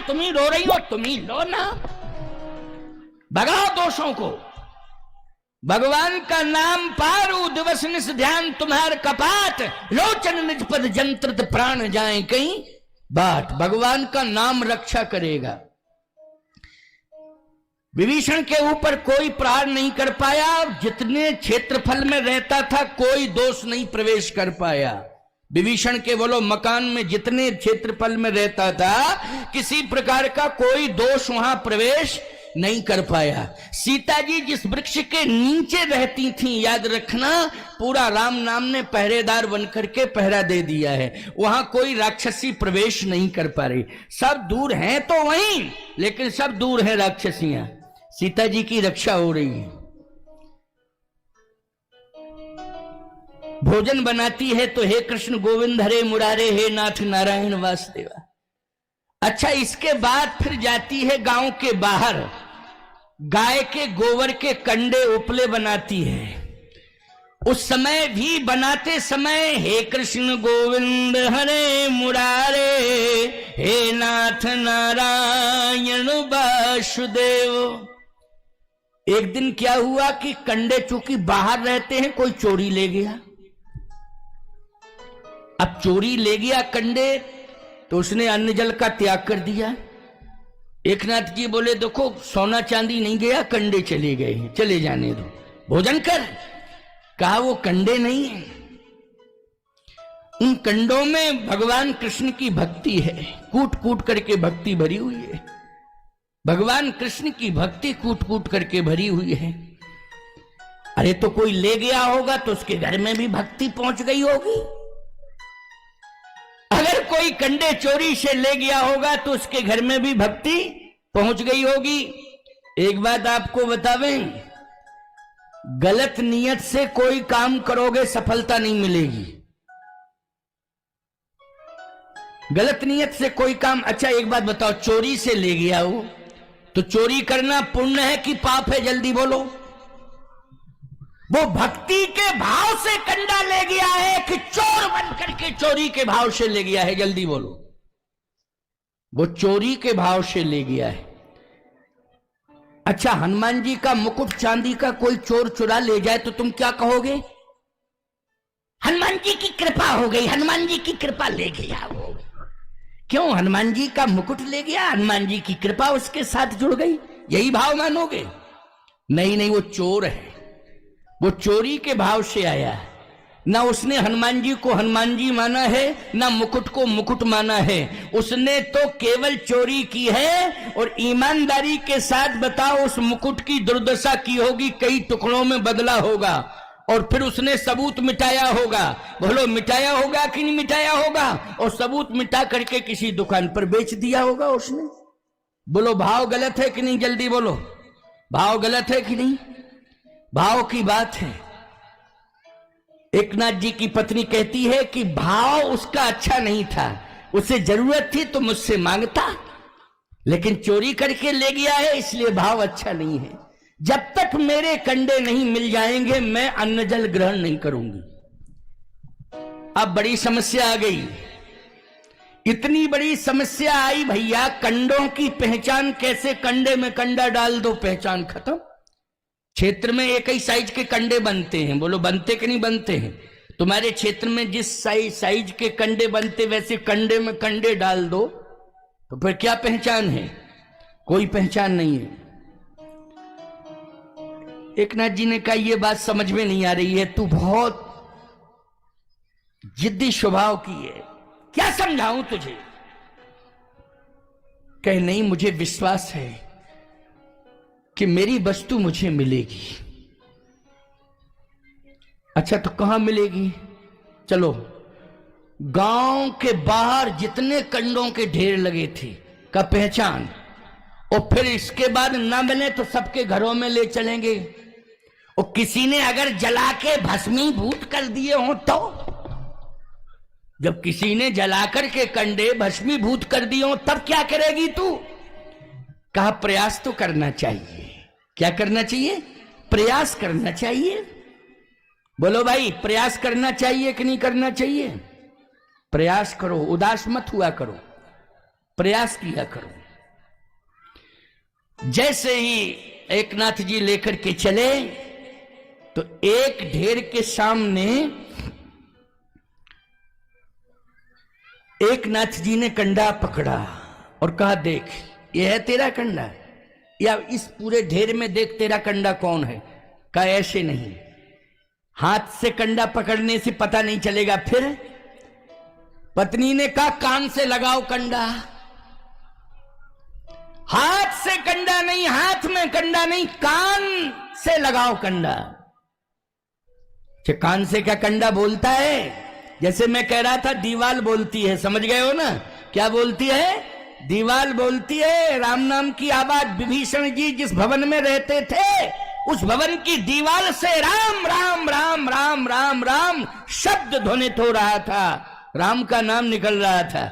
तुम ही रो रही हो, तुम ही लो ना, भगाओ दोषों को। भगवान का नाम पारू दिवस निस ध्यान तुम्हार कपाट, लोचन निज पद जंत्रित प्राण जाए कहीं बाट। भगवान का नाम रक्षा करेगा। विभीषण के ऊपर कोई प्रहार नहीं कर पाया, जितने क्षेत्रफल में रहता था कोई दोष नहीं प्रवेश कर पाया। विभीषण के बोलो मकान में जितने क्षेत्रफल में रहता था किसी प्रकार का कोई दोष वहां प्रवेश नहीं कर पाया। सीता जी जिस वृक्ष के नीचे रहती थी, याद रखना, पूरा राम नाम ने पहरेदार बनकर के पहरा दे दिया है, वहां कोई राक्षसी प्रवेश नहीं कर पा रही। सब दूर हैं तो वहीं, लेकिन सब दूर है राक्षसियां। सीता जी की रक्षा हो रही है। भोजन बनाती है तो हे कृष्ण गोविंद हरे मुरारे, हे नाथ नारायण वासुदेवा। अच्छा, इसके बाद फिर जाती है गांव के बाहर, गाय के गोबर के कंडे उपले बनाती है। उस समय भी बनाते समय हे कृष्ण गोविंद हरे मुरारे, हे नाथ नारायण वासुदेव। एक दिन क्या हुआ कि कंडे चूंकि बाहर रहते हैं, कोई चोरी ले गया। अब चोरी ले गया कंडे तो उसने अन्न जल का त्याग कर दिया। एकनाथ जी बोले देखो सोना चांदी नहीं गया, कंडे चले गए, चले जाने दो, भोजन कर। कहा वो कंडे नहीं है, उन कंडों में भगवान कृष्ण की भक्ति है, कूट कूट करके भक्ति भरी हुई है। भगवान कृष्ण की भक्ति कूट कूट करके भरी हुई है। अरे तो कोई ले गया होगा तो उसके घर में भी भक्ति पहुंच गई होगी। अगर कोई कंडे चोरी से ले गया होगा तो उसके घर में भी भक्ति पहुंच गई होगी। एक बात आपको बतावें, गलत नियत से कोई काम करोगे सफलता नहीं मिलेगी। गलत नियत से कोई काम, अच्छा एक बात बताओ, चोरी से ले गया हो तो चोरी करना पुण्य है कि पाप है? जल्दी बोलो। वो भक्ति के भाव से कंडा ले गया है कि चोर बन करके चोरी के भाव से ले गया है? जल्दी बोलो। वो चोरी के भाव से ले गया है। अच्छा, हनुमान जी का मुकुट चांदी का कोई चोर चुरा ले जाए तो तुम क्या कहोगे? हनुमान जी की कृपा हो गई, हनुमान जी की कृपा ले गया वो। क्यों? हनुमान जी का मुकुट ले गया, हनुमान जी की कृपा उसके साथ जुड़ गई, यही भाव मानोगे? नहीं नहीं, वो चोर है, वो चोरी के भाव से आया है। ना उसने हनुमान जी को हनुमान जी माना है, ना मुकुट को मुकुट माना है। उसने तो केवल चोरी की है। और ईमानदारी के साथ बताओ, उस मुकुट की दुर्दशा की होगी, कई टुकड़ों में बदला होगा और फिर उसने सबूत मिटाया होगा। बोलो मिटाया होगा कि नहीं मिटाया होगा? और सबूत मिटा करके किसी दुकान पर बेच दिया होगा उसने। बोलो भाव गलत है कि नहीं? जल्दी बोलो, भाव गलत है कि नहीं? भाव की बात है। एकनाथ जी की पत्नी कहती है कि भाव उसका अच्छा नहीं था, उसे जरूरत थी तो मुझसे मांगता, लेकिन चोरी करके ले गया है इसलिए भाव अच्छा नहीं है। जब तक मेरे कंडे नहीं मिल जाएंगे मैं अन्न जल ग्रहण नहीं करूंगी। अब बड़ी समस्या आ गई, इतनी बड़ी समस्या आई भैया, कंडों की पहचान कैसे? कंडे में कंडा डाल दो, पहचान खत्म। क्षेत्र में एक ही साइज के कंडे बनते हैं, बोलो बनते कि नहीं बनते हैं? तुम्हारे क्षेत्र में जिस साइज के कंडे बनते वैसे कंडे में कंडे डाल दो तो फिर क्या पहचान है? कोई पहचान नहीं है। एकनाथ जी ने कहा यह बात समझ में नहीं आ रही है, तू बहुत जिद्दी स्वभाव की है, क्या समझाऊं तुझे? कहे नहीं, मुझे विश्वास है कि मेरी वस्तु मुझे मिलेगी। अच्छा तो कहां मिलेगी? चलो, गांव के बाहर जितने कंडों के ढेर लगे थे का पहचान, और फिर इसके बाद ना मिले तो सबके घरों में ले चलेंगे। और किसी ने अगर जला के भस्मीभूत कर दिए हो तो, जब किसी ने जलाकर के कंडे भस्मीभूत कर दिए हो तब क्या करेगी तू? कहा प्रयास तो करना चाहिए। क्या करना चाहिए? प्रयास करना चाहिए। बोलो भाई, प्रयास करना चाहिए कि नहीं करना चाहिए? प्रयास करो, उदास मत हुआ करो, प्रयास किया करो। जैसे ही एकनाथ जी लेकर के चले तो एक ढेर के सामने एकनाथ जी ने कंडा पकड़ा और कहा, देख यह है तेरा कंडा, या इस पूरे ढेर में देख तेरा कंडा कौन है। कहा ऐसे नहीं, हाथ से कंडा पकड़ने से पता नहीं चलेगा। फिर पत्नी ने कहा कान से लगाओ कंडा। हाथ से कंडा नहीं, हाथ में कंडा नहीं, कान से लगाओ कंडा। कान से क्या कंडा बोलता है? जैसे मैं कह रहा था दीवाल बोलती है, समझ गए हो ना? क्या बोलती है? दीवाल बोलती है। राम नाम की आवाज विभीषण जी जिस भवन में रहते थे उस भवन की दीवाल से राम राम राम राम राम राम शब्द ध्वनित हो रहा था, राम का नाम निकल रहा था।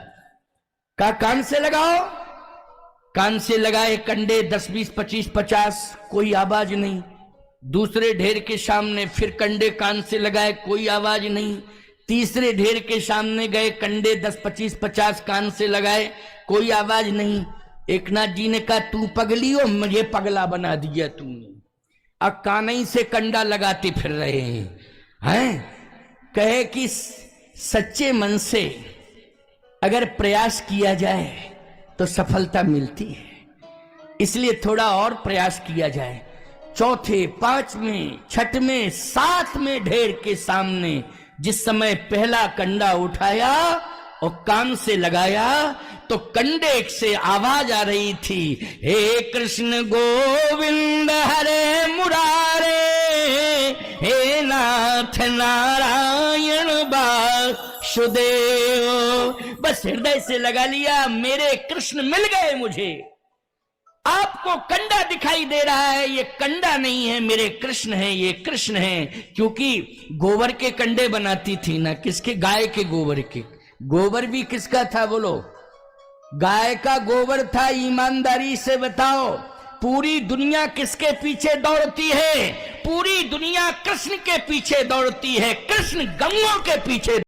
कहा कान से लगाओ। कान से लगाए कंडे 10 20 25 50, कोई आवाज नहीं। दूसरे ढेर के सामने फिर कंडे कान से लगाए, कोई आवाज नहीं। तीसरे ढेर के सामने गए, कंडे 10 25 50 कान से लगाए, कोई आवाज नहीं। एकनाथ जी ने कहा तू पगली हो, मुझे पगला बना दिया तूने, अब कानई से कंडा लगाते फिर रहे हैं। कहे कि सच्चे मन से अगर प्रयास किया जाए तो सफलता मिलती है, इसलिए थोड़ा और प्रयास किया जाए। चौथे, पांचवें, छठवें, सातवें ढेर के सामने जिस समय पहला कंडा उठाया और कान से लगाया तो कंडे से आवाज आ रही थी, हे कृष्ण गोविंद हरे मुरारे, हे नाथ नारायण वासुदेव। बस हृदय से लगा लिया, मेरे कृष्ण मिल गए मुझे। आपको कंडा दिखाई दे रहा है, ये कंडा नहीं है, मेरे कृष्ण है, ये कृष्ण है। क्योंकि गोबर के कंडे बनाती थी ना, किसके? गाय के गोबर के। गोबर भी किसका था बोलो? गाय का गोबर था। ईमानदारी से बताओ, पूरी दुनिया किसके पीछे दौड़ती है? पूरी दुनिया कृष्ण के पीछे दौड़ती है। कृष्ण गंगों के पीछे